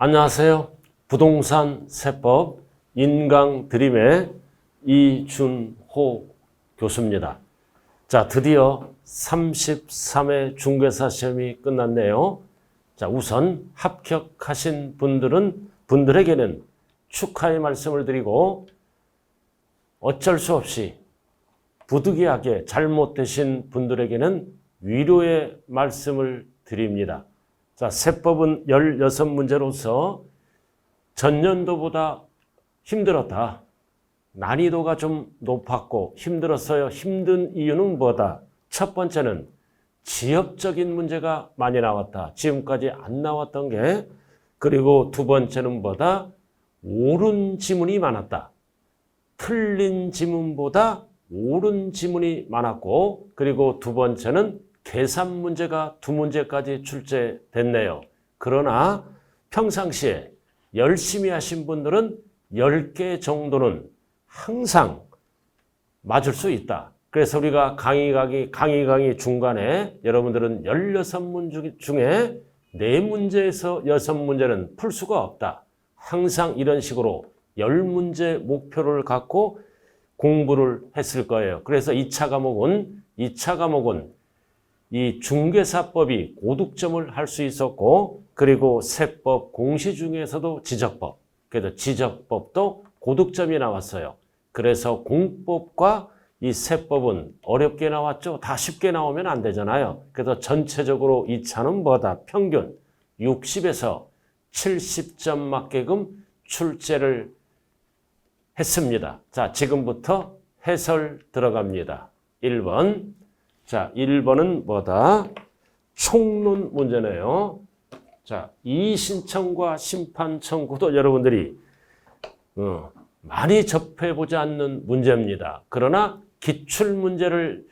안녕하세요. 부동산 세법 인강 드림의 이준호 교수입니다. 자, 드디어 33회 중개사 시험이 끝났네요. 자, 우선 합격하신 분들에게는 축하의 말씀을 드리고 어쩔 수 없이 부득이하게 잘못되신 분들에게는 위로의 말씀을 드립니다. 자, 세법은 16문제로서 전년도보다 힘들었다. 난이도가 좀 높았고 힘들었어요. 힘든 이유는 뭐다? 첫 번째는 지엽적인 문제가 많이 나왔다. 지금까지 안 나왔던 게. 그리고 두 번째는 뭐다? 옳은 지문이 많았다. 틀린 지문보다 옳은 지문이 많았고, 그리고 두 번째는 계산 문제가 2문제까지 출제됐네요. 그러나 평상시에 열심히 하신 분들은 10개 정도는 항상 맞을 수 있다. 그래서 우리가 강의 중간에 여러분들은 16문제 중에 4문제에서 6문제는 풀 수가 없다. 항상 이런 식으로 10문제 목표를 갖고 공부를 했을 거예요. 그래서 2차 과목은 이 중개사법이 고득점을 할 수 있었고, 그리고 세법 공시 중에서도 지적법, 그래서 지적법도 고득점이 나왔어요. 그래서 공법과 이 세법은 어렵게 나왔죠. 다 쉽게 나오면 안 되잖아요. 그래서 전체적으로 2차는 뭐다? 평균 60에서 70점 맞게끔 출제를 했습니다. 자, 지금부터 해설 들어갑니다. 1번. 자, 1번은 뭐다? 총론 문제네요. 자, 이의신청과 심판청구도 여러분들이 많이 접해보지 않는 문제입니다. 그러나 기출문제를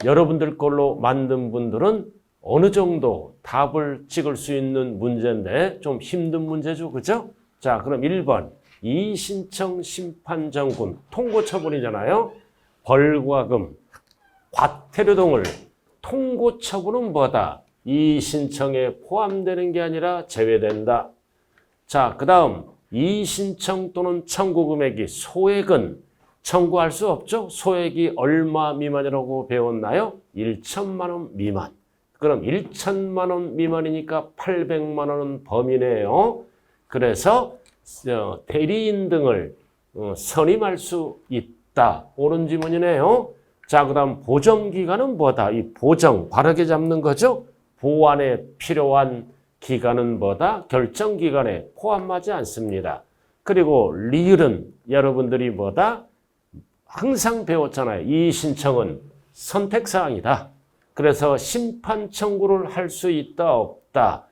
여러분들 걸로 만든 분들은 어느 정도 답을 찍을 수 있는 문제인데 좀 힘든 문제죠. 그죠? 자, 그럼 1번. 이의신청 심판청구 통고처분이잖아요. 벌과금, 과태료 등을 통고처분은 뭐다? 이의신청에 포함되는 게 아니라 제외된다. 자, 그 다음 이의신청 또는 청구금액이 소액은 청구할 수 없죠. 소액이 얼마 미만이라고 배웠나요? 1천만 원 미만. 그럼 1천만 원 미만이니까 800만 원은 범위네요. 그래서 대리인 등을 선임할 수 있다. 옳은 지문이네요. 자, 그 다음 보정기간은 뭐다? 이 보정, 바르게 잡는 거죠? 보완에 필요한 기간은 뭐다? 결정기간에 포함하지 않습니다. 그리고 리을은 여러분들이 뭐다? 항상 배웠잖아요. 이 신청은 선택사항이다. 그래서 심판 청구를 할 수 있다, 없다?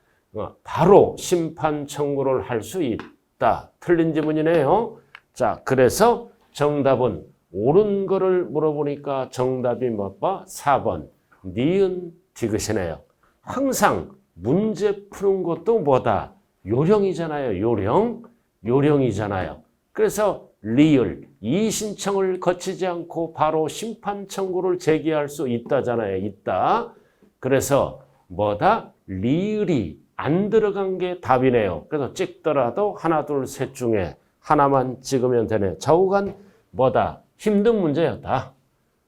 바로 심판 청구를 할 수 있다. 틀린 지문이네요. 자, 그래서 정답은 옳은 거를 물어보니까 정답이 뭐 봐? 4번. 니은 디귿이네요. 항상 문제 푸는 것도 뭐다? 요령이잖아요. 요령이잖아요. 그래서 리을, 이의신청을 거치지 않고 바로 심판 청구를 제기할 수 있다잖아요. 있다. 그래서 뭐다? 리을이 안 들어간 게 답이네요. 그래서 찍더라도 하나, 둘, 셋 중에 하나만 찍으면 되네. 좌우간 뭐다? 힘든 문제였다.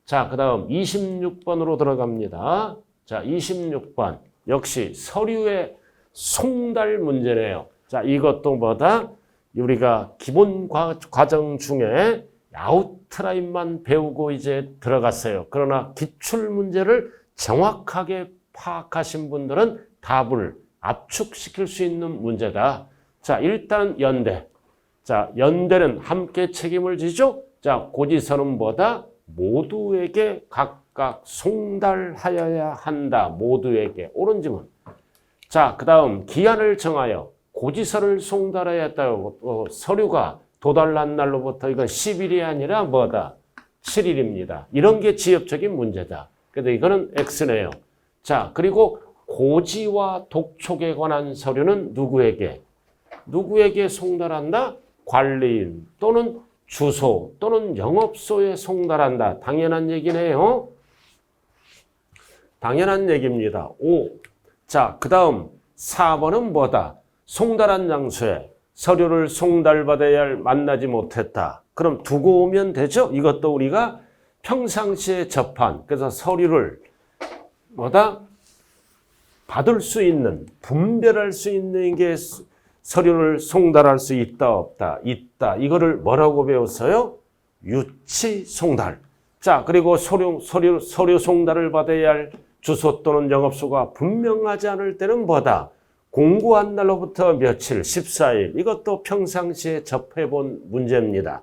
자, 그 다음 26번으로 들어갑니다. 자, 26번. 역시 서류의 송달 문제네요. 자, 이것도 뭐다? 우리가 기본 과정 중에 아웃라인만 배우고 이제 들어갔어요. 그러나 기출 문제를 정확하게 파악하신 분들은 답을 압축시킬 수 있는 문제다. 자, 일단 연대. 자, 연대는 함께 책임을 지죠? 자, 고지서는 뭐다? 모두에게 각각 송달하여야 한다. 모두에게. 옳은 지문. 자, 그 다음 기한을 정하여 고지서를 송달해야 했다고 서류가 도달난 날로부터 이건 10일이 아니라 뭐다? 7일입니다. 이런 게 지엽적인 문제다. 그래서 이거는 X네요. 자, 그리고 고지와 독촉에 관한 서류는 누구에게 송달한다? 관리인 또는 주소 또는 영업소에 송달한다. 당연한 얘기네요. 당연한 얘기입니다. 5. 자, 그 다음 4번은 뭐다? 송달한 장소에 서류를 송달받아야 할 만나지 못했다. 그럼 두고 오면 되죠? 이것도 우리가 평상시에 접한, 그래서 서류를 받을 수 있는, 분별할 수 있는 게 서류를 송달할 수 있다, 없다, 있다. 이거를 뭐라고 배웠어요? 유치 송달. 자, 그리고 서류 송달을 받아야 할 주소 또는 영업소가 분명하지 않을 때는 뭐다? 공고한 날로부터 며칠, 14일. 이것도 평상시에 접해본 문제입니다.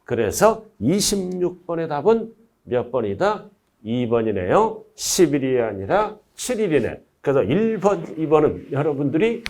그래서 26번의 답은 몇 번이다? 2번이네요. 10일이 아니라 7일이네. 그래서 1번, 2번은 여러분들이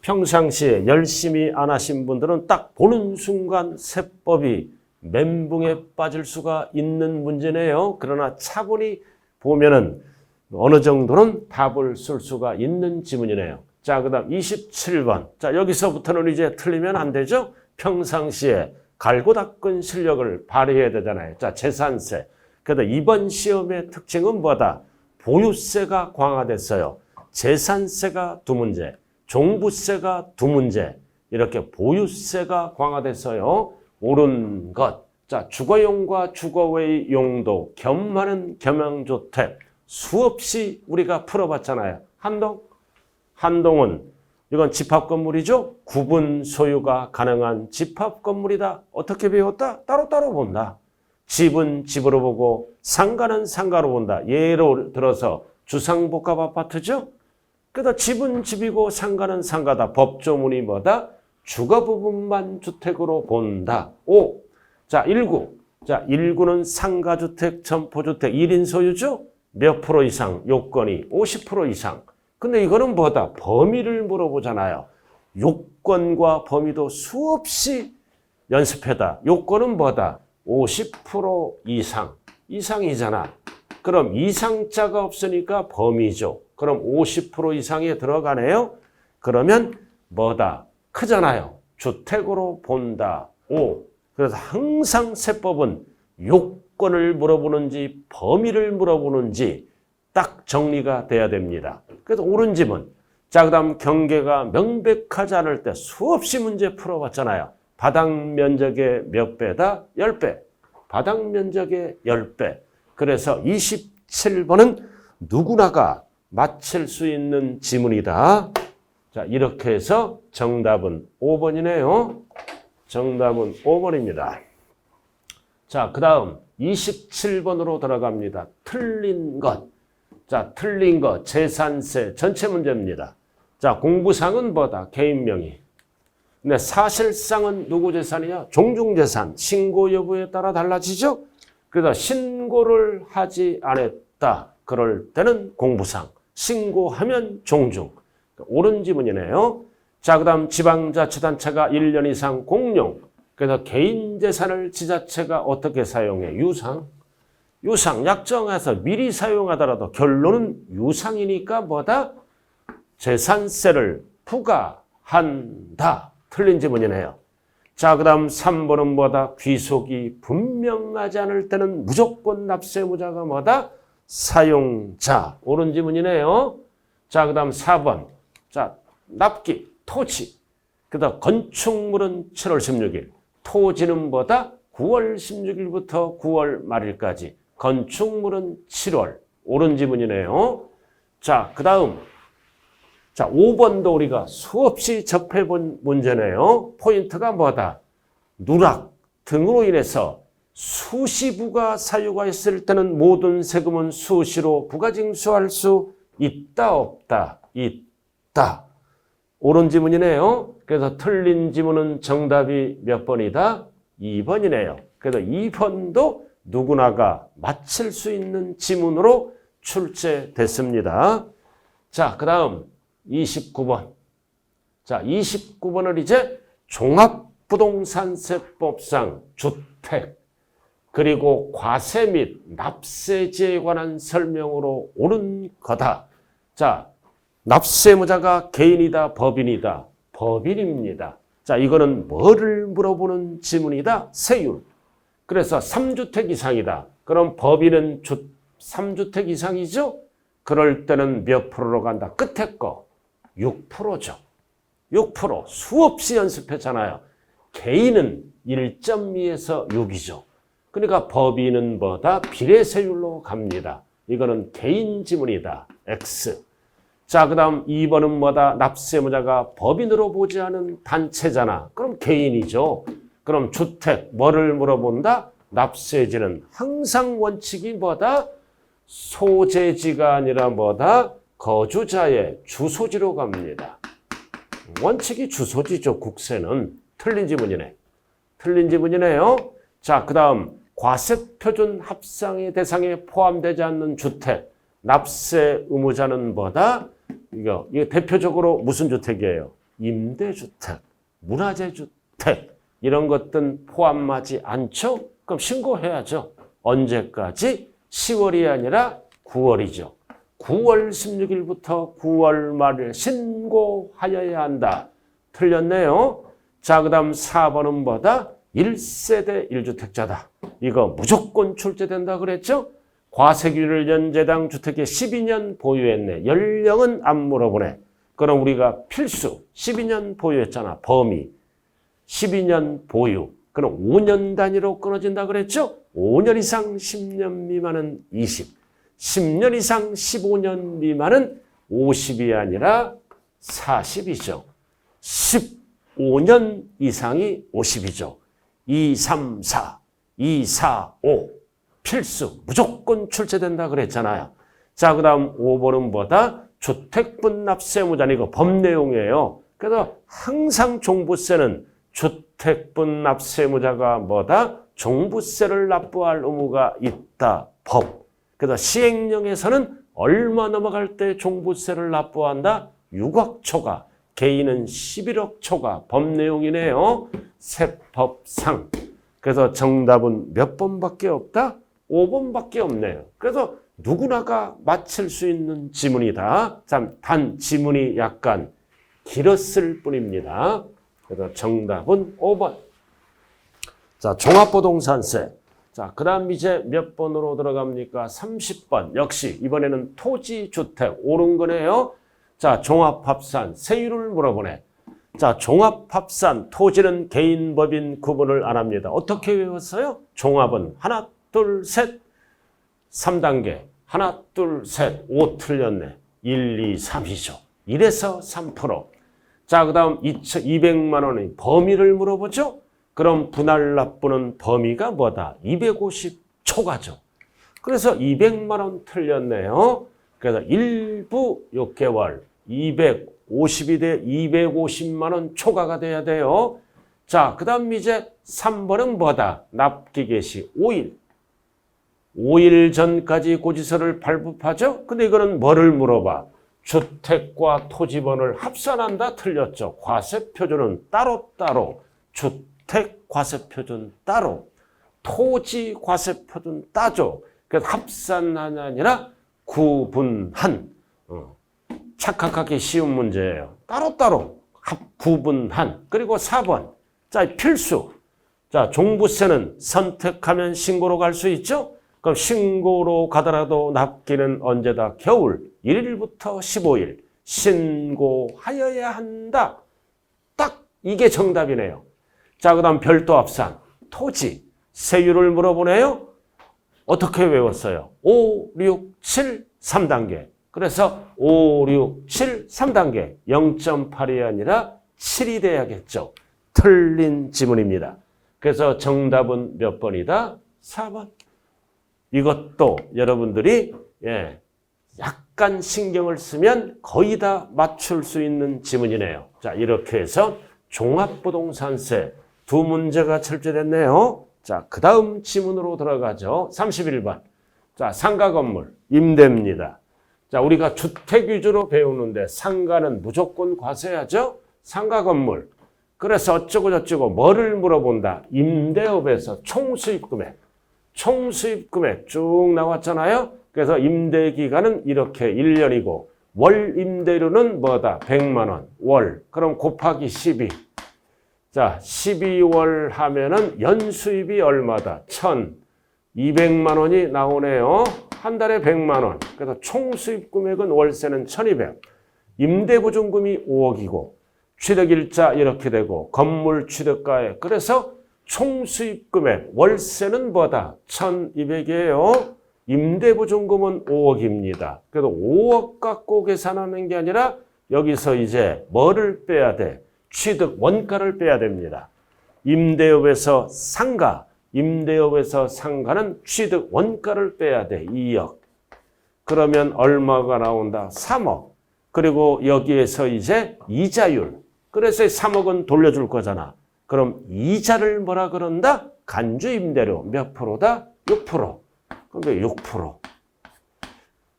평상시에 열심히 안 하신 분들은 딱 보는 순간 세법이 멘붕에 빠질 수가 있는 문제네요. 그러나 차분히 보면은 어느 정도는 답을 쓸 수가 있는 지문이네요. 자, 그 다음 27번. 자, 여기서부터는 이제 틀리면 안 되죠? 평상시에 갈고 닦은 실력을 발휘해야 되잖아요. 자, 재산세. 그래서 이번 시험의 특징은 뭐다? 보유세가 강화됐어요. 재산세가 2문제, 종부세가 2문제. 이렇게 보유세가 강화됐어요. 옳은 것. 자, 주거용과 주거외의 용도, 겸하는 겸양주택. 수없이 우리가 풀어봤잖아요. 한동은 이건 집합건물이죠. 구분 소유가 가능한 집합건물이다. 어떻게 배웠다? 따로따로 본다. 집은 집으로 보고 상가는 상가로 본다. 예로 들어서 주상복합 아파트죠. 그래서 집은 집이고 상가는 상가다. 법조문이 뭐다? 주거 부분만 주택으로 본다. 5. 자, 1구. 자, 1구는 상가주택, 점포주택, 1인 소유죠? 몇 프로 이상? 요건이 50% 이상. 근데 이거는 뭐다? 범위를 물어보잖아요. 요건과 범위도 수없이 연습해다. 요건은 뭐다? 50% 이상. 이상이잖아. 그럼 이상자가 없으니까 범위죠. 그럼 50% 이상에 들어가네요. 그러면 뭐다? 크잖아요. 주택으로 본다. 5. 그래서 항상 세법은 요건을 물어보는지 범위를 물어보는지 딱 정리가 돼야 됩니다. 그래서 옳은 지문. 자, 그 다음 경계가 명백하지 않을 때 수없이 문제 풀어봤잖아요. 바닥 면적의 몇 배다? 10배. 바닥 면적의 10배. 그래서 27번은 누구나가 맞힐 수 있는 지문이다. 자, 이렇게 해서 정답은 5번이네요. 정답은 5번입니다. 자, 그 다음 27번으로 들어갑니다. 틀린 것. 자, 틀린 것, 재산세 전체 문제입니다. 자, 공부상은 뭐다? 개인 명의. 근데 사실상은 누구 재산이냐? 종중재산. 신고 여부에 따라 달라지죠? 그래서 신고를 하지 않았다. 그럴 때는 공부상. 신고하면 종중. 옳은 지문이네요. 자, 그 다음 지방자치단체가 1년 이상 공용. 그래서 개인 재산을 지자체가 어떻게 사용해? 유상, 약정해서 미리 사용하더라도 결론은 유상이니까 뭐다? 재산세를 부과한다. 틀린 지문이네요. 자, 그 다음 3번은 뭐다? 귀속이 분명하지 않을 때는 무조건 납세무자가 뭐다? 사용자. 옳은 지문이네요. 자, 그 다음 4번. 자, 납기, 토지. 그 다음 건축물은 7월 16일. 토지는 뭐다? 9월 16일부터 9월 말일까지. 건축물은 7월. 옳은 지문이네요. 자, 그 다음. 자, 5번도 우리가 수없이 접해본 문제네요. 포인트가 뭐다? 누락 등으로 인해서 수시부가 사유가 있을 때는 모든 세금은 수시로 부가징수할 수 있다, 없다? 있다. 옳은 지문이네요. 그래서 틀린 지문은 정답이 몇 번이다? 2번이네요. 그래서 2번도 누구나가 맞힐 수 있는 지문으로 출제됐습니다. 자, 그 다음 29번. 자, 29번을 이제 종합부동산세법상 주택, 그리고 과세 및 납세제에 관한 설명으로 옳은 거다. 자, 납세무자가 개인이다, 법인이다? 법인입니다. 자, 이거는 뭐를 물어보는 지문이다? 세율. 그래서 3주택 이상이다. 그럼 법인은 3주택 이상이죠? 그럴 때는 몇 프로로 간다? 끝에 거 6%죠. 6% 수없이 연습했잖아요. 개인은 1.2에서 6이죠. 그러니까 법인은 뭐다? 비례세율로 갑니다. 이거는 개인 지문이다. X. 자, 그 다음 2번은 뭐다? 납세무자가 법인으로 보지 않은 단체잖아. 그럼 개인이죠. 그럼 주택, 뭐를 물어본다? 납세지는 항상 원칙이 뭐다? 소재지가 아니라 뭐다? 거주자의 주소지로 갑니다. 원칙이 주소지죠. 국세는. 틀린 지문이네. 틀린 지문이네요. 자, 그 다음 과세표준 합상의 대상에 포함되지 않는 주택. 납세 의무자는 뭐다? 이거 대표적으로 무슨 주택이에요? 임대주택, 문화재주택 이런 것들은 포함하지 않죠? 그럼 신고해야죠. 언제까지? 10월이 아니라 9월이죠. 9월 16일부터 9월 말일 신고하여야 한다. 틀렸네요. 자, 그 다음 4번은 뭐다? 1세대 1주택자다. 이거 무조건 출제된다 그랬죠? 과세기를 연재당 주택에 12년 보유했네. 연령은 안 물어보네. 그럼 우리가 필수 12년 보유했잖아. 범위 12년 보유. 그럼 5년 단위로 끊어진다 그랬죠? 5년 이상 10년 미만은 20. 10년 이상 15년 미만은 50이 아니라 40이죠. 15년 이상이 50이죠. 2, 3, 4, 2, 4, 5. 필수, 무조건 출제된다 그랬잖아요. 자, 그 다음 5번은 뭐다? 주택분 납세무자는 이거 법 내용이에요. 그래서 항상 종부세는 주택분 납세무자가 뭐다? 종부세를 납부할 의무가 있다. 법. 그래서 시행령에서는 얼마 넘어갈 때 종부세를 납부한다? 6억 초과. 개인은 11억 초과. 법 내용이네요. 세법상. 그래서 정답은 몇 번밖에 없다? 5번밖에 없네요. 그래서 누구나가 맞힐 수 있는 지문이다. 단 지문이 약간 길었을 뿐입니다. 그래서 정답은 5번. 자, 종합부동산세. 자, 그 다음 이제 몇 번으로 들어갑니까? 30번. 역시 이번에는 토지주택 옳은 거네요. 자, 종합합산 세율을 물어보네. 자, 종합합산 토지는 개인 법인 구분을 안 합니다. 어떻게 외웠어요? 종합은 하나, 둘, 셋, 3단계. 하나, 둘, 셋, 5 틀렸네. 1, 2, 3이죠. 1에서 3%. 자, 그 다음 200만 원의 범위를 물어보죠. 그럼 분할 납부는 범위가 뭐다? 250 초과죠. 그래서 200만 원 틀렸네요. 그래서 일부 6개월 250이 돼 250만 원 초과가 돼야 돼요. 자, 그 다음 이제 3번은 뭐다? 납기 개시 5일. 5일 전까지 고지서를 발급하죠? 근데 이거는 뭐를 물어봐? 주택과 토지번을 합산한다? 틀렸죠. 과세표준은 따로따로. 주택 과세표준 따로. 토지 과세표준 따죠. 그래서 합산하냐 아니라 구분한. 착각하기 쉬운 문제예요. 따로따로. 구분한. 그리고 4번. 자, 필수. 자, 종부세는 선택하면 신고로 갈 수 있죠? 그럼 신고로 가더라도 납기는 언제다? 겨울 1일부터 15일 신고하여야 한다. 딱 이게 정답이네요. 자, 그 다음 별도 합산 토지 세율을 물어보네요. 어떻게 외웠어요? 5, 6, 7, 3단계. 그래서 5, 6, 7, 3단계 0.8이 아니라 7이 돼야겠죠. 틀린 지문입니다. 그래서 정답은 몇 번이다? 4번. 이것도 여러분들이 약간 신경을 쓰면 거의 다 맞출 수 있는 지문이네요. 자, 이렇게 해서 종합부동산세 두 문제가 출제됐네요. 자, 그 다음 지문으로 들어가죠. 31번. 자, 상가 건물 임대입니다. 자, 우리가 주택 위주로 배우는데 상가는 무조건 과세하죠. 상가 건물. 그래서 어쩌고 저쩌고 뭐를 물어본다. 임대업에서 총수입 금액. 총수입 금액 쭉 나왔잖아요. 그래서 임대 기간은 이렇게 1년이고 월 임대료는 뭐다? 100만 원. 월. 그럼 곱하기 12. 자, 12월 하면은 연수입이 얼마다? 1,200만 원이 나오네요. 한 달에 100만 원. 그래서 총수입 금액은 월세는 1,200. 임대보증금이 5억이고 취득일자 이렇게 되고 건물 취득가액. 그래서 총 수입 금액 월세는 뭐다? 1,200이에요. 임대보증금은 5억입니다. 그래도 5억 갖고 계산하는 게 아니라 여기서 이제 뭐를 빼야 돼? 취득 원가를 빼야 됩니다. 임대업에서 상가, 임대업에서 상가는 취득 원가를 빼야 돼. 2억. 그러면 얼마가 나온다? 3억. 그리고 여기에서 이제 이자율. 그래서 3억은 돌려줄 거잖아. 그럼 이자를 뭐라 그런다? 간주 임대료 몇 프로다? 6%. 그럼 6%.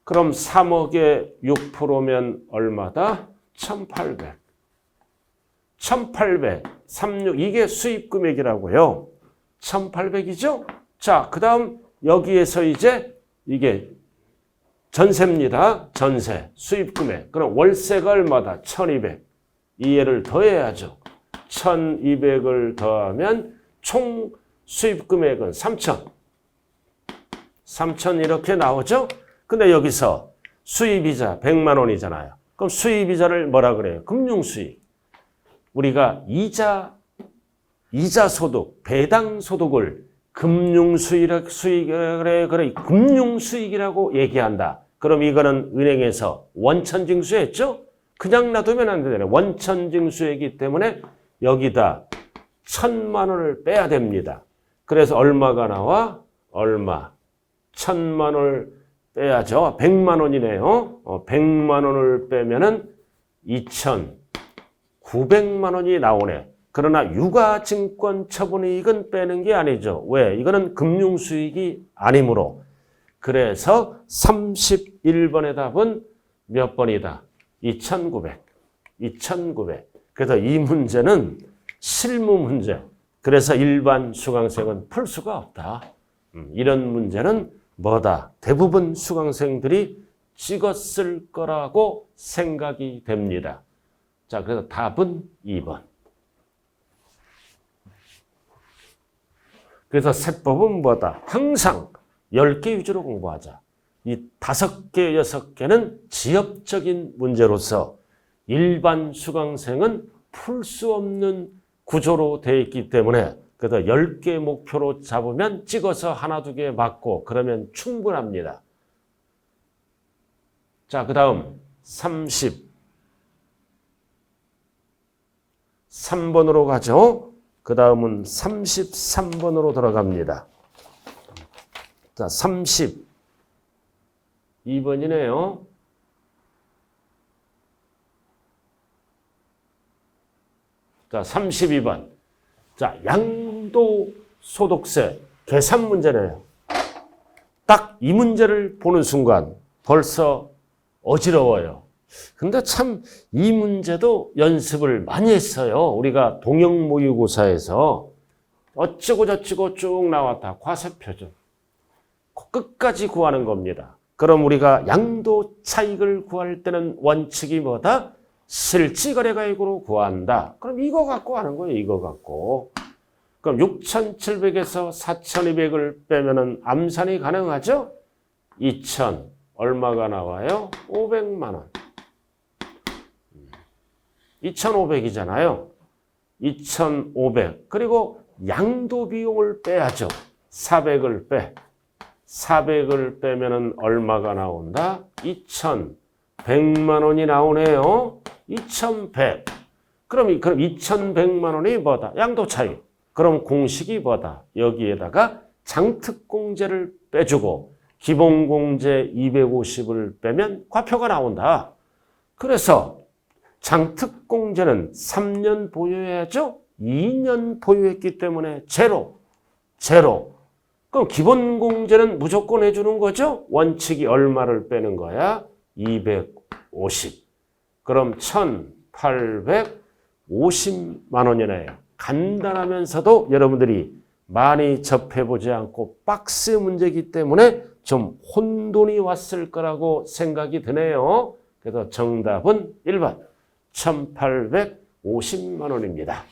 그럼 3억에 6%면 얼마다? 1,800. 1,800. 36. 이게 수입 금액이라고요. 1,800이죠? 자, 그 다음 여기에서 이제 이게 전세입니다. 전세. 수입 금액. 그럼 월세가 얼마다? 1,200. 이해를 더해야죠. 1,200을 더하면 총 수입 금액은 3,000. 3,000 이렇게 나오죠? 근데 여기서 수입이자 100만 원이잖아요. 그럼 수입이자를 뭐라 그래요? 금융수익. 우리가 이자 소득, 배당 소득을 금융수익이라고 얘기한다. 그럼 이거는 은행에서 원천징수했죠? 그냥 놔두면 안 되잖아요. 원천징수이기 때문에 여기다 1,000만 원을 빼야 됩니다. 그래서 얼마가 나와? 얼마? 1,000만 원을 빼야죠. 100만 원이네요. 100만 원을 빼면은 2,900만 원이 나오네. 그러나 유가증권 처분이익은 빼는 게 아니죠. 왜? 이거는 금융수익이 아니므로. 그래서 31번의 답은 몇 번이다? 2,900. 2,900. 그래서 이 문제는 실무 문제. 그래서 일반 수강생은 풀 수가 없다. 이런 문제는 뭐다? 대부분 수강생들이 찍었을 거라고 생각이 됩니다. 자, 그래서 답은 2번. 그래서 세법은 뭐다? 항상 10개 위주로 공부하자. 이 5개, 6개는 지엽적인 문제로서 일반 수강생은 풀 수 없는 구조로 되어 있기 때문에 그래서 10개 목표로 잡으면 찍어서 하나, 2개 맞고 그러면 충분합니다. 자, 그 다음 33번으로 가죠. 그 다음은 33번으로 들어갑니다. 자, 32번이네요. 자, 32번. 자, 양도소득세 계산 문제네요. 딱 이 문제를 보는 순간 벌써 어지러워요. 근데 참 이 문제도 연습을 많이 했어요. 우리가 동형 모의고사에서 어쩌고 저쩌고 쭉 나왔다. 과세표준. 끝까지 구하는 겁니다. 그럼 우리가 양도 차익을 구할 때는 원칙이 뭐다? 실지거래가액으로 구한다. 그럼 이거 갖고 하는 거예요. 이거 갖고. 그럼 6,700에서 4,200을 빼면은 암산이 가능하죠? 2,000 얼마가 나와요? 500만 원. 2,500이잖아요. 2,500. 그리고 양도 비용을 빼야죠. 400을 빼. 400을 빼면은 얼마가 나온다? 2,100만 원이 나오네요. 2,100. 그럼 2,100만 원이 뭐다? 양도 차익. 그럼 공식이 뭐다? 여기에다가 장특공제를 빼주고 기본공제 250을 빼면 과표가 나온다. 그래서 장특공제는 3년 보유해야죠? 2년 보유했기 때문에 제로. 그럼 기본공제는 무조건 해주는 거죠? 원칙이 얼마를 빼는 거야? 250. 그럼 1,850만 원이네요. 간단하면서도 여러분들이 많이 접해보지 않고 박스 문제이기 때문에 좀 혼돈이 왔을 거라고 생각이 드네요. 그래서 정답은 1번 1,850만 원입니다.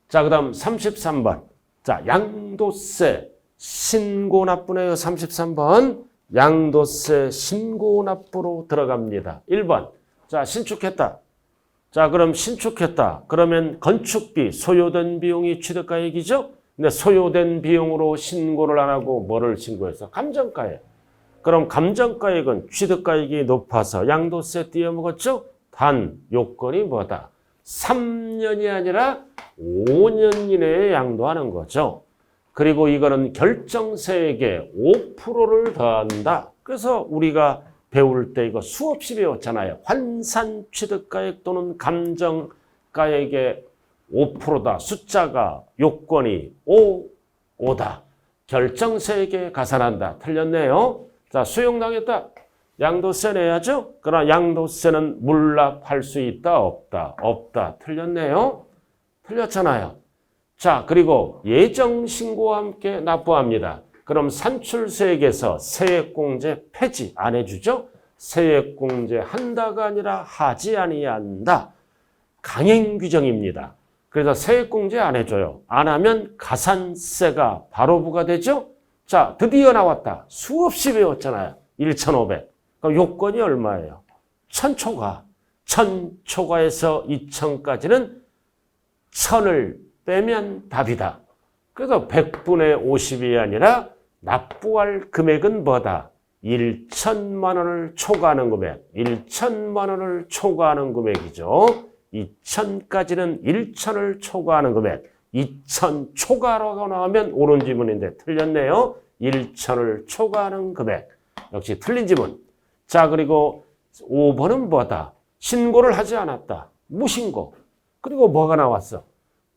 자, 그 다음 33번. 자, 양도세 신고 납부네요. 33번. 양도세 신고납부로 들어갑니다. 1번. 자, 신축했다. 자, 그럼 신축했다. 그러면 건축비, 소요된 비용이 취득가액이죠? 근데 소요된 비용으로 신고를 안 하고 뭐를 신고해서? 감정가액. 그럼 감정가액은 취득가액이 높아서 양도세 띄어먹었죠? 단 요건이 뭐다? 3년이 아니라 5년 이내에 양도하는 거죠. 그리고 이거는 결정세액의 5%를 더한다. 그래서 우리가 배울 때 이거 수없이 배웠잖아요. 환산 취득가액 또는 감정가액의 5%다. 숫자가 요건이 5다. 결정세액에 가산한다. 틀렸네요. 자, 수용당했다. 양도세 내야죠? 그러나 양도세는 물납할 수 있다, 없다? 없다. 틀렸네요. 틀렸잖아요. 자, 그리고 예정신고와 함께 납부합니다. 그럼 산출세액에서 세액공제 폐지 안 해주죠? 세액공제 한다가 아니라 하지 아니한다. 강행규정입니다. 그래서 세액공제 안 해줘요. 안 하면 가산세가 바로 부과되죠? 자, 드디어 나왔다. 수없이 배웠잖아요. 1,500. 그럼 요건이 얼마예요? 1,000초과. 1,000초과에서 2,000까지는 1,000을 빼면 답이다. 그래서 100분의 50이 아니라 납부할 금액은 뭐다? 1,000만 원을 초과하는 금액. 1,000만 원을 초과하는 금액이죠. 2,000까지는 1,000을 초과하는 금액. 2,000 초과라고 나오면 옳은 지문인데 틀렸네요. 1,000을 초과하는 금액. 역시 틀린 지문. 자, 그리고 5번은 뭐다? 신고를 하지 않았다. 무신고. 그리고 뭐가 나왔어?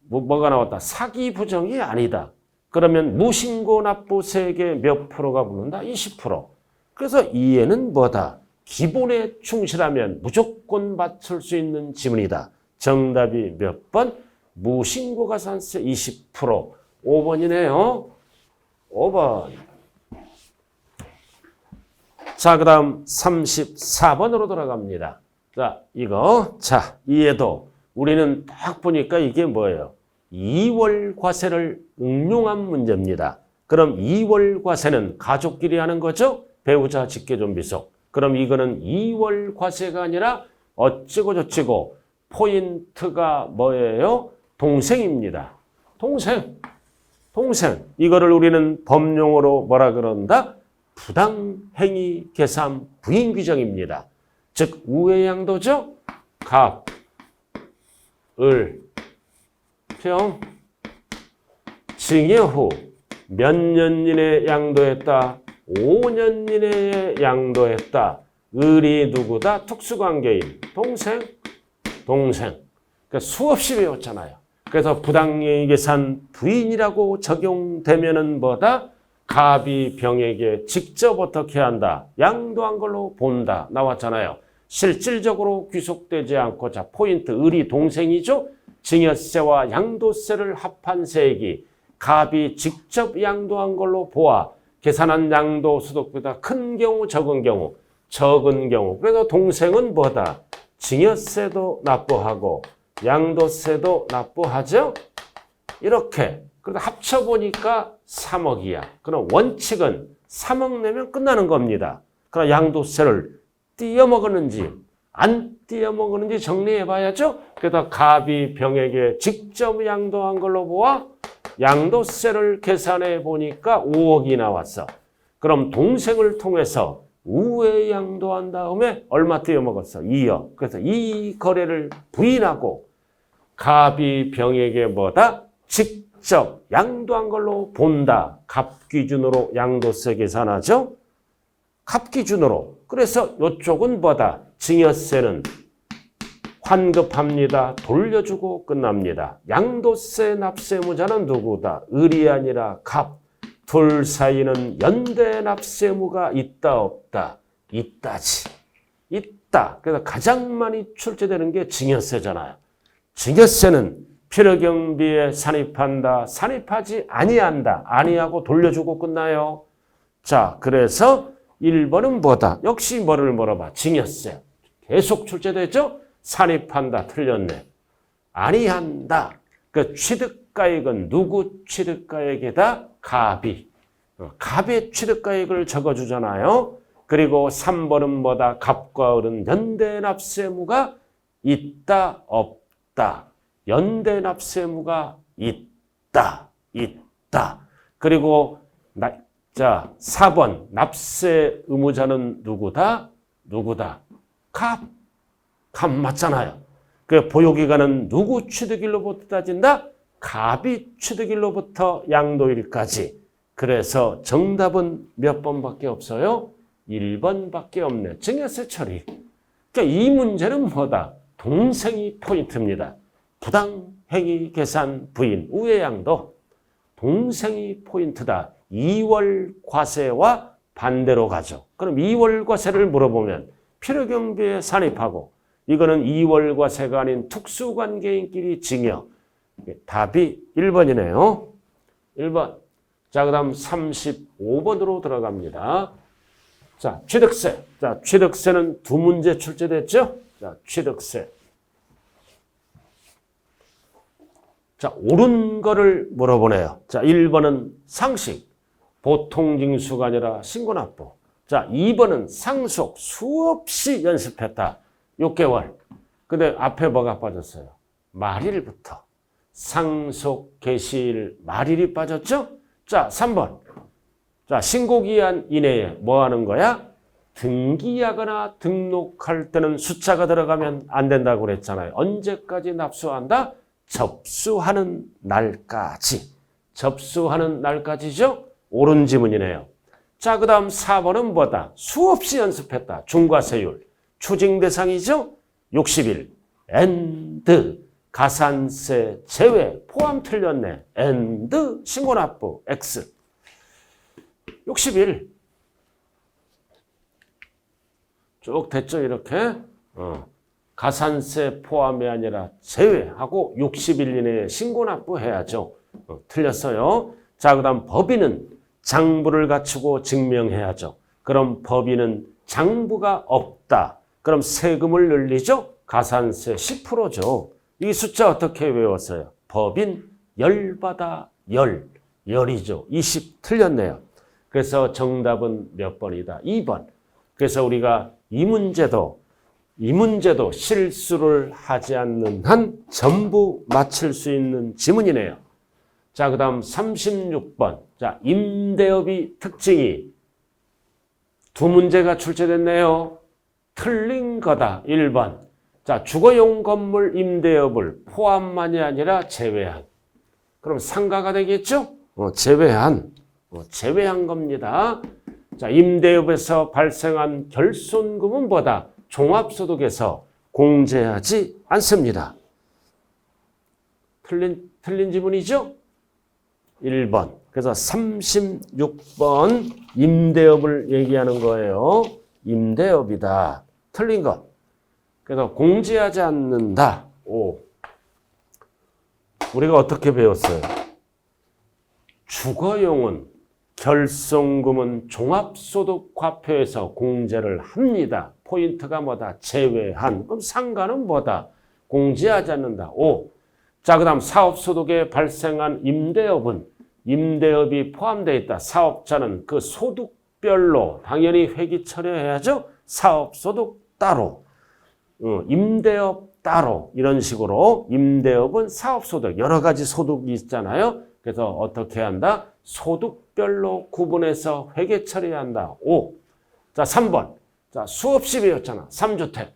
뭐가 나왔다? 사기 부정이 아니다. 그러면 무신고 납부세액의 몇 프로가 붙는다? 20%. 그래서 이해는 뭐다? 기본에 충실하면 무조건 맞출 수 있는 지문이다. 정답이 몇 번? 무신고 가산세 20%. 5번이네요. 5번. 자, 그 다음 34번으로 돌아갑니다. 자, 이거. 자, 이해도. 우리는 딱 보니까 이게 뭐예요? 2월 과세를 응용한 문제입니다. 그럼 2월 과세는 가족끼리 하는 거죠? 배우자 직계존비속. 그럼 이거는 2월 과세가 아니라 어찌고 저찌고 포인트가 뭐예요? 동생입니다. 동생. 이거를 우리는 법용어로 뭐라 그런다? 부당행위 계산 부인 규정입니다. 즉 우회양도죠? 갑, 을, 평, 징해 후 몇 년 이내에 양도했다? 5년 이내에 양도했다. 을이 누구다? 특수관계인. 동생. 그러니까 수없이 배웠잖아요. 그래서 부당행위 계산 부인이라고 적용되면은 뭐다? 갑이 병에게 직접 어떻게 한다? 양도한 걸로 본다. 나왔잖아요. 실질적으로 귀속되지 않고, 자, 포인트, 을이 동생이죠? 증여세와 양도세를 합한 세액이 갑이 직접 양도한 걸로 보아 계산한 양도소득보다 큰 경우, 적은 경우. 그래서 동생은 뭐다? 증여세도 납부하고 양도세도 납부하죠? 이렇게. 그래서 합쳐보니까 3억이야. 그럼 원칙은 3억 내면 끝나는 겁니다. 그럼 양도세를 띄어먹었는지 안 띄어먹었는지 정리해봐야죠. 그래서 갑이 병에게 직접 양도한 걸로 보아 양도세를 계산해 보니까 5억이 나왔어. 그럼 동생을 통해서 우회 양도한 다음에 얼마 띄어먹었어? 2억. 그래서 이 거래를 부인하고 갑이 병에게 뭐다? 직접 양도한 걸로 본다. 갑 기준으로 양도세 계산하죠? 갑 기준으로. 그래서 이쪽은 뭐다? 증여세는 환급합니다. 돌려주고 끝납니다. 양도세 납세무자는 누구다? 을이 아니라 갑. 둘 사이는 연대 납세무가 있다 없다? 있다지. 있다. 그래서 가장 많이 출제되는 게 증여세잖아요. 증여세는 필요경비에 산입한다. 산입하지 아니한다. 아니하고 돌려주고 끝나요. 자, 그래서 1번은 뭐다? 역시 뭐를 물어봐? 증여세. 계속 출제되죠? 산입한다. 틀렸네. 아니한다. 그 취득가액은 누구 취득가액이다? 갑이. 갑의 취득가액을 적어주잖아요. 그리고 3번은 뭐다? 갑과 을은 연대납세무가 있다, 없다. 연대납세무가 있다. 그리고 4번 납세 의무자는 누구다? 갑 맞잖아요. 그 보유기간은 누구 취득일로부터 따진다? 갑이 취득일로부터 양도일까지. 그래서 정답은 몇 번밖에 없어요? 1번밖에 없네. 증여세 처리. 그러니까 이 문제는 뭐다? 동생이 포인트입니다. 부당행위 계산 부인 우회양도 동생이 포인트다. 2월 과세와 반대로 가죠. 그럼 2월 과세를 물어보면 필요경비에 산입하고 이거는 2월 과세가 아닌 특수관계인끼리 증여. 답이 1번이네요. 1번. 자, 그 다음 35번으로 들어갑니다. 자, 취득세. 자, 취득세는 두 문제 출제됐죠? 자, 취득세. 자, 옳은 거를 물어보네요. 자, 1번은 상식. 보통 징수가 아니라 신고납부. 자, 2번은 상속. 수없이 연습했다. 6개월. 근데 앞에 뭐가 빠졌어요? 말일부터. 상속 개시일 말일이 빠졌죠? 자, 3번. 자, 신고기한 이내에 뭐 하는 거야? 등기하거나 등록할 때는 숫자가 들어가면 안 된다고 그랬잖아요. 언제까지 납수한다? 접수하는 날까지. 접수하는 날까지죠? 옳은 지문이네요. 자, 그 다음 4번은 뭐다? 수없이 연습했다. 중과세율. 추징 대상이죠? 60일. and 가산세 제외 포함 틀렸네. and 신고납부 x. 60일. 쭉 됐죠, 이렇게? 가산세 포함이 아니라 제외하고 60일 이내에 신고납부 해야죠. 틀렸어요. 자, 그 다음 법인은 장부를 갖추고 증명해야죠. 그럼 법인은 장부가 없다. 그럼 세금을 늘리죠? 가산세 10%죠. 이 숫자 어떻게 외웠어요? 법인 열받아 열이죠. 20 틀렸네요. 그래서 정답은 몇 번이다? 2번. 그래서 우리가 이 문제도 실수를 하지 않는 한 전부 맞힐 수 있는 지문이네요. 자, 그 다음 36번. 자, 임대업이 특징이 두 문제가 출제됐네요. 틀린 거다. 1번. 자, 주거용 건물 임대업을 포함만이 아니라 제외한. 그럼 상가가 되겠죠? 제외한 겁니다. 자, 임대업에서 발생한 결손금은 뭐다? 종합소득에서 공제하지 않습니다. 틀린 지문이죠? 1번. 그래서 36번 임대업을 얘기하는 거예요. 임대업이다. 틀린 것. 그래서 공제하지 않는다. 5. 우리가 어떻게 배웠어요? 주거용은 결손금은 종합소득과표에서 공제를 합니다. 포인트가 뭐다? 제외한. 그럼 상가는 뭐다? 공제하지 않는다. 5. 자, 그 다음 사업소득에 발생한 임대업이 포함되어 있다. 사업자는 그 소득별로 당연히 회기 처리해야죠. 사업소득 따로. 임대업 따로. 이런 식으로 임대업은 사업소득. 여러 가지 소득이 있잖아요. 그래서 어떻게 한다? 소득별로 구분해서 회계 처리한다. 5. 자, 3번. 자, 수없이 배웠잖아. 3주택.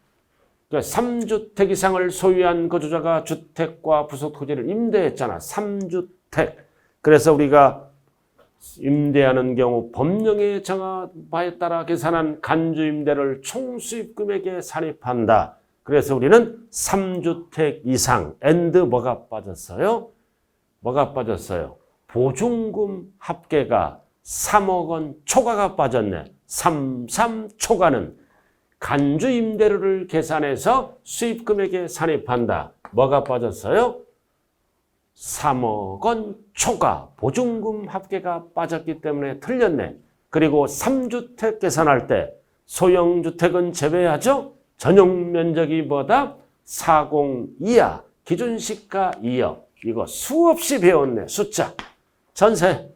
그러니까 3주택 이상을 소유한 거주자가 주택과 부속 토지를 임대했잖아. 3주택. 그래서 우리가 임대하는 경우 법령에 정한 바에 따라 계산한 간주임대를 총수입금액에 산입한다. 그래서 우리는 3주택 이상 and 뭐가 빠졌어요? 뭐가 빠졌어요? 보증금 합계가 3억 원 초과가 빠졌네. 33 초과는 간주임대료를 계산해서 수입금액에 산입한다. 뭐가 빠졌어요? 3억 원 초과 보증금 합계가 빠졌기 때문에 틀렸네. 그리고 3주택 계산할 때 소형주택은 제외하죠. 전용 면적이 뭐다? 40 이하, 기준시가 2억. 이거 수없이 배웠네. 숫자. 전세.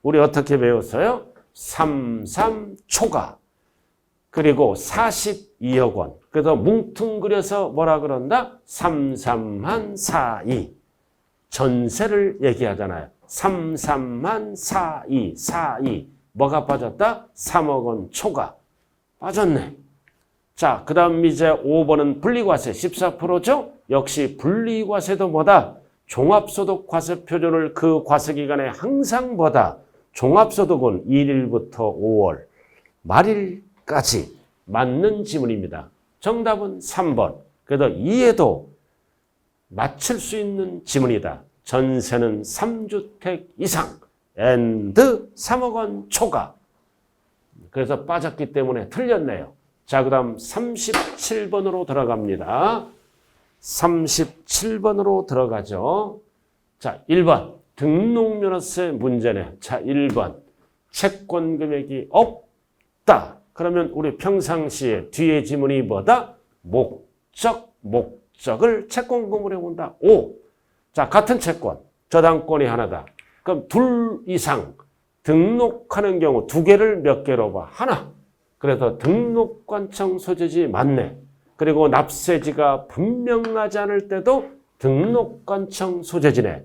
우리 어떻게 배웠어요? 33초가. 그리고 42억 원. 그래서 뭉뚱그려서 뭐라 그런다? 33만 42. 전세를 얘기하잖아요. 33만 42, 42. 뭐가 빠졌다? 3억 원 초과. 빠졌네. 자, 그 다음 이제 5번은 분리과세 14%죠? 역시 분리과세도 뭐다? 종합소득과세 표준을 그 과세기간에 항상 뭐다? 종합소득은 1일부터 5월 말일까지 맞는 지문입니다. 정답은 3번. 그래도 이해도 맞출 수 있는 지문이다. 전세는 3주택 이상 and 3억 원 초과. 그래서 빠졌기 때문에 틀렸네요. 자, 그 다음 37번으로 들어갑니다. 37번으로 들어가죠. 자, 1번 등록면허세 문제네. 자, 1번 채권 금액이 없다. 그러면 우리 평상시에 뒤에 지문이 뭐다? 목적을 채권금으로 본다. 5. 자, 같은 채권, 저당권이 하나다. 그럼 둘 이상 등록하는 경우 두 개를 몇 개로 봐? 하나. 그래서 등록관청 소재지 맞네. 그리고 납세지가 분명하지 않을 때도 등록관청 소재지네.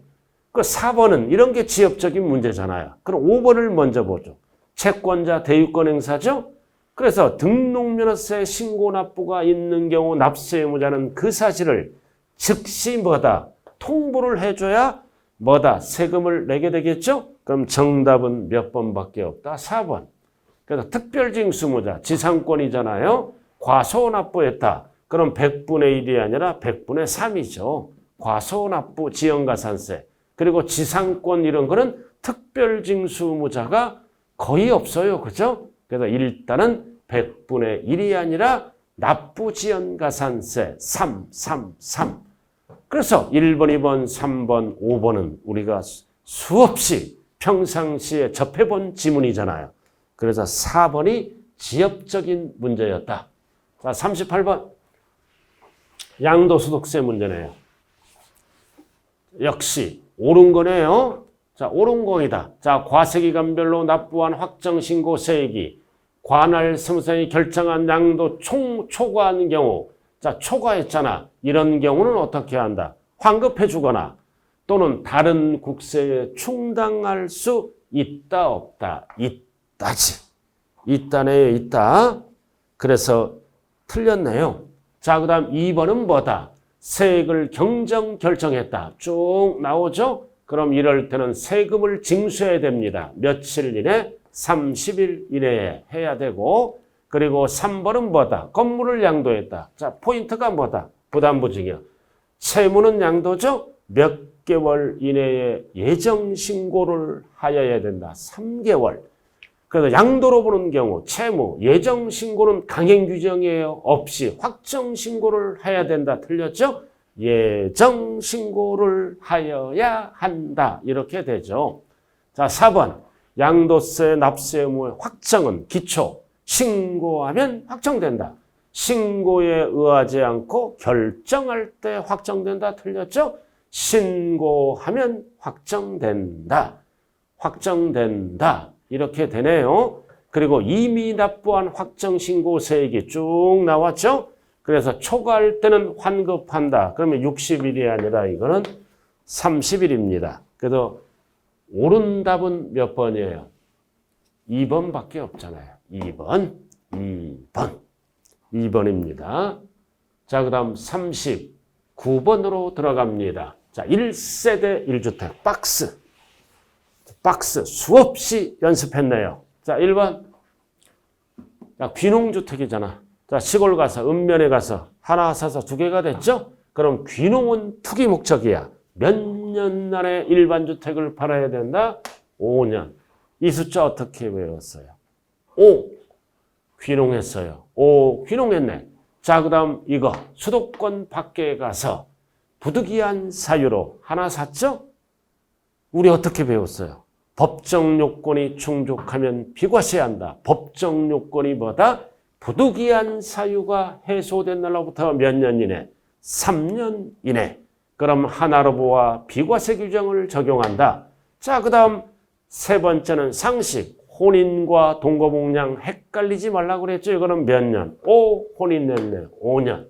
그 4번은 이런 게 지엽적인 문제잖아요. 그럼 5번을 먼저 보죠. 채권자 대유권 행사죠. 그래서 등록면허세 신고 납부가 있는 경우 납세 의무자는 그 사실을 즉시 뭐다? 통보를 해줘야 뭐다? 세금을 내게 되겠죠? 그럼 정답은 몇 번밖에 없다? 4번. 그래서 특별징수무자, 지상권이잖아요. 과소납부했다. 그럼 100분의 1이 아니라 100분의 3이죠. 과소납부 지연가산세. 그리고 지상권 이런 거는 특별징수무자가 거의 없어요. 그죠? 그래서 일단은 100분의 1이 아니라 납부지연가산세 3. 그래서 1번, 2번, 3번, 5번은 우리가 수없이 평상시에 접해본 지문이잖아요. 그래서 4번이 지엽적인 문제였다. 자, 38번. 양도소득세 문제네요. 역시 옳은 거네요. 자, 옳은 거이다. 자, 과세기간별로 납부한 확정신고세액이 관할 사무소장이 결정한 양도 초과한 경우, 자, 초과했잖아. 이런 경우는 어떻게 한다? 환급해 주거나 또는 다른 국세에 충당할 수 있다, 없다? 있다지. 있다네요, 있다. 그래서 틀렸네요. 자, 그 다음 2번은 뭐다? 세액을 결정했다. 쭉 나오죠? 그럼 이럴 때는 세금을 징수해야 됩니다. 며칠 이내? 30일 이내에 해야 되고, 그리고 3번은 뭐다? 건물을 양도했다. 자, 포인트가 뭐다? 부담부증이요. 채무는 양도죠? 몇 개월 이내에 예정신고를 하여야 된다. 3개월. 그래서 양도로 보는 경우 채무, 예정신고는 강행규정이에요. 없이 확정신고를 해야 된다. 틀렸죠? 예정신고를 하여야 한다. 이렇게 되죠. 자, 4번. 양도세 납세 의무의 확정은 기초. 신고하면 확정된다. 신고에 의하지 않고 결정할 때 확정된다. 틀렸죠? 신고하면 확정된다. 확정된다. 이렇게 되네요. 그리고 이미 납부한 확정신고세액이 쭉 나왔죠? 그래서 초과할 때는 환급한다. 그러면 60일이 아니라 이거는 30일입니다. 그래서 옳은 답은 몇 번이에요? 2번밖에 없잖아요. 2번입니다. 자, 그 다음 39번으로 들어갑니다. 자, 1세대 1주택 박스 수없이 연습했네요. 자, 1번. 자, 귀농주택이잖아. 자, 시골 가서 읍면에 가서 하나 사서 두 개가 됐죠? 그럼 귀농은 투기 목적이야. 몇 년 안에 일반 주택을 팔아야 된다? 5년. 이 숫자 어떻게 외웠어요? 5. 귀농했어요. 5. 귀농했네. 자, 그 다음 이거 수도권 밖에 가서 부득이한 사유로 하나 샀죠? 우리 어떻게 배웠어요? 법정 요건이 충족하면 비과세한다. 법정 요건이 뭐다? 부득이한 사유가 해소된 날로부터 몇 년 이내? 3년 이내. 그럼 하나로 보아 비과세 규정을 적용한다. 자, 그 다음 세 번째는 상식. 혼인과 동거복량 헷갈리지 말라고 그랬죠. 이거는 몇 년? 혼인 연령 5년.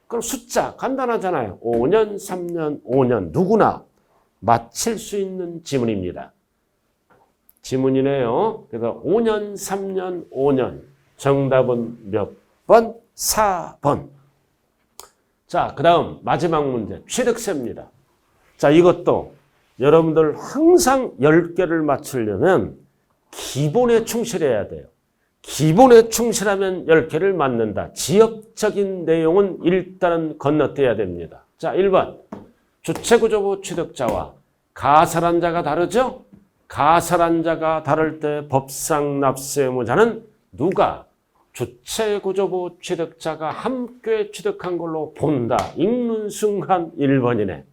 그럼 숫자 간단하잖아요. 5년, 3년, 5년. 누구나 맞힐 수 있는 지문입니다. 지문이네요. 그래서 5년, 3년, 5년. 정답은 몇 번? 4번. 자, 그 다음 마지막 문제. 취득세입니다. 자, 이것도 여러분들 항상 10개를 맞추려면 기본에 충실해야 돼요. 기본에 충실하면 10개를 맞는다. 지역적인 내용은 일단은 건너뛰어야 됩니다. 자, 1번. 주체구조부 취득자와 가설한 자가 다르죠? 가설한 자가 다를 때 법상 납세 의무자는 누가? 주체구조부 취득자가 함께 취득한 걸로 본다. 읽는 순간 1번이네.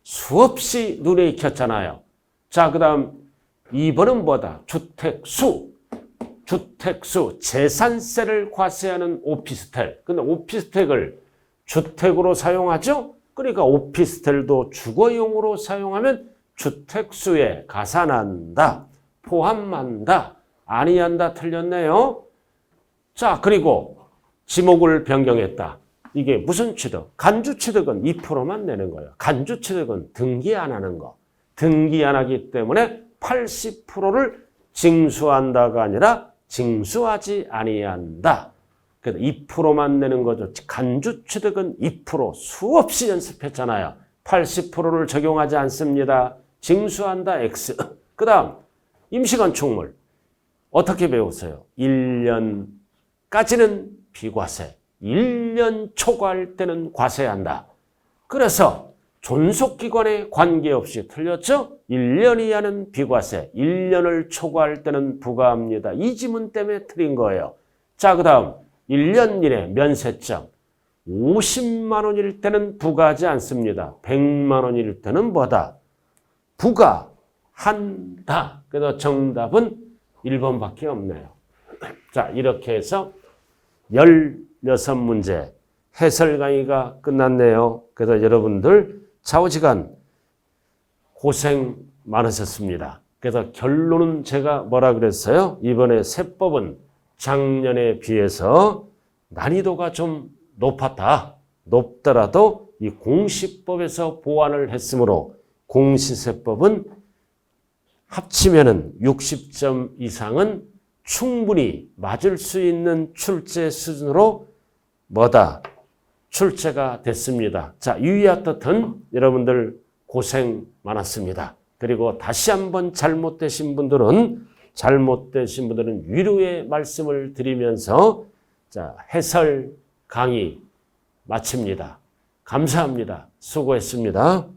수없이 눈에 익혔잖아요. 자, 그 다음 2번은 뭐다? 주택수. 주택수. 재산세를 과세하는 오피스텔. 근데 오피스텔을 주택으로 사용하죠? 그러니까 오피스텔도 주거용으로 사용하면 주택수에 가산한다. 포함한다. 아니한다. 틀렸네요. 자, 그리고 지목을 변경했다. 이게 무슨 취득? 간주취득은 2%만 내는 거예요. 간주취득은 등기 안 하는 거. 등기 안 하기 때문에 80%를 징수한다가 아니라 징수하지 아니한다. 그래서 2%만 내는 거죠. 간주취득은 2% 수없이 연습했잖아요. 80%를 적용하지 않습니다. 징수한다 X. 그 다음 임시건축물. 어떻게 배웠어요? 1년까지는 비과세. 1년 초과할 때는 과세한다. 그래서 존속기관에 관계없이 틀렸죠? 1년 이하는 비과세, 1년을 초과할 때는 부과합니다. 이 지문 때문에 틀린 거예요. 자, 그 다음 1년 이내 면세점. 50만 원일 때는 부과하지 않습니다. 100만 원일 때는 뭐다? 부과한다. 그래서 정답은 1번밖에 없네요. 자, 이렇게 해서 16문제 해설 강의가 끝났네요. 그래서 여러분들 좌우지간 고생 많으셨습니다. 그래서 결론은 제가 뭐라 그랬어요? 이번에 세법은 작년에 비해서 난이도가 좀 높았다. 높더라도 이 공시법에서 보완을 했으므로 공시세법은 합치면은 60점 이상은 충분히 맞을 수 있는 출제 수준으로 뭐다? 출제가 됐습니다. 자, 유의와 뜻은 여러분들 고생 많았습니다. 그리고 다시 한번 잘못되신 분들은 위로의 말씀을 드리면서 자, 해설 강의 마칩니다. 감사합니다. 수고했습니다.